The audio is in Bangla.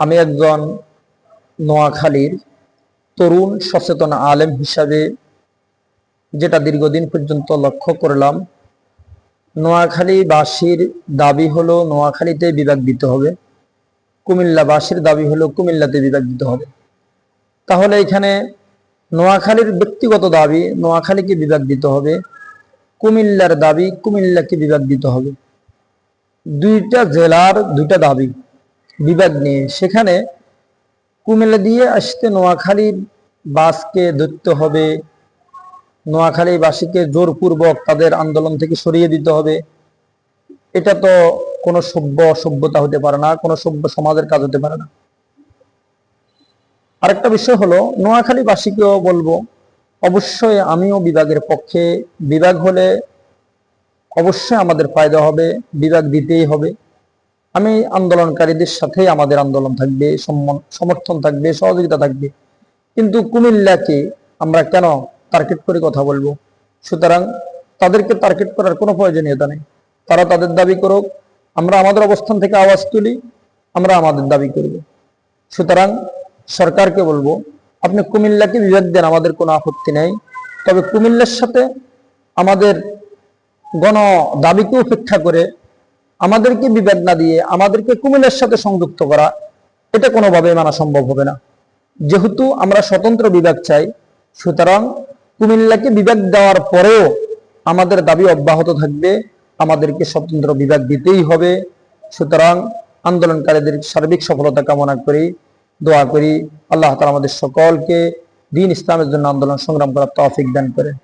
আমি একজন নোয়াখালীর তরুণ সচেতন আলেম হিসাবে যেটা দীর্ঘদিন পর্যন্ত লক্ষ্য করলাম, নোয়াখালীবাসীর দাবি হলো নোয়াখালীতে বিভাগ দিতে হবে, কুমিল্লাবাসীর দাবি হলো কুমিল্লাতে বিভাগ দিতে হবে। তাহলে এখানে নোয়াখালীর ব্যক্তিগত দাবি নোয়াখালীকে বিভাগ দিতে হবে, কুমিল্লার দাবি কুমিল্লাকে বিভাগ দিতে হবে। দুইটা জেলার দুইটা দাবি বিভাগ নিয়ে সেখানে কুমিল্লা দিয়ে আসতে নোয়াখালীর বাসকে ধরতে হবে, নোয়াখালীবাসীকে জোরপূর্বক তাদের আন্দোলন থেকে সরিয়ে দিতে হবে। এটা তো কোনো সভ্যতা হতে পারে না, কোনো সভ্য সমাজের কাজ হতে পারে না। আরেকটা বিষয় হলো, নোয়াখালীবাসীকেও বলবো, অবশ্যই আমিও বিভাগের পক্ষে। বিভাগ হলে অবশ্যই আমাদের ফায়দা হবে, বিভাগ দিতেই হবে। আমি আন্দোলনকারীদের সাথেই আমাদের আন্দোলন থাকবে, সমর্থন থাকবে, সহযোগিতা থাকবে। কিন্তু কুমিল্লাকে আমরা কেন টার্গেট করে কথা বলবো? সুতরাং তাদেরকে টার্গেট করার কোনো প্রয়োজনীয়তা নেই। তারা তাদের দাবি করুক, আমরা আমাদের অবস্থান থেকে আওয়াজ তুলি, আমরা আমাদের দাবি করব। সুতরাং সরকারকে বলবো, আপনি কুমিল্লাকে বিভাগ দেন, আমাদের কোনো আপত্তি নেই। তবে কুমিল্লার সাথে আমাদের গণ দাবিকে উপেক্ষা করে আমাদেরকে বিভাগ না দিয়ে আমাদেরকে কুমিল্লার সাথে সংযুক্ত করা, এটা কোনোভাবে মানা সম্ভব হবে না। যেহেতু আমরা স্বতন্ত্র বিভাগ চাই, সুতরাং কুমিল্লাকে বিভাগ দেওয়ার পরেও আমাদের দাবি অব্যাহত থাকবে, আমাদেরকে স্বতন্ত্র বিভাগ দিতেই হবে। সুতরাং আন্দোলনকারীদের সার্বিক সফলতা কামনা করি, দোয়া করি আল্লাহ তাআলা আমাদের সকলকে দ্বীন ইসলামের জন্য আন্দোলন সংগ্রাম করার তৌফিক দান করেন।